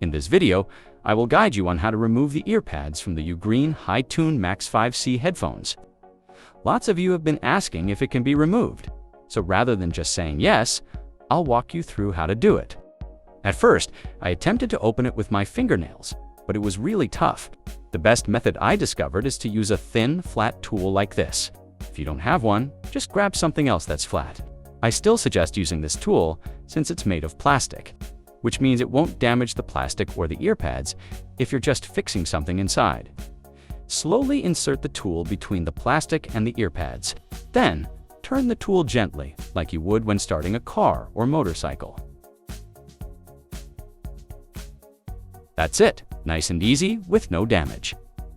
In this video, I will guide you on how to remove the earpads from the UGREEN HiTune Max5c Headphones. Lots of you have been asking if it can be removed, so rather than just saying yes, I'll walk you through how to do it. At first, I attempted to open it with my fingernails, but it was really tough. The best method I discovered is to use a thin, flat tool like this. If you don't have one, just grab something else that's flat. I still suggest using this tool since it's made of plastic, which means it won't damage the plastic or the earpads if you're just fixing something inside. Slowly insert the tool between the plastic and the earpads. Then, turn the tool gently, like you would when starting a car or motorcycle. That's it, nice and easy with no damage.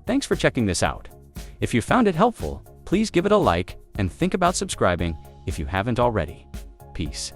Thanks for checking this out. If you found it helpful, please give it a like and think about subscribing if you haven't already. Peace.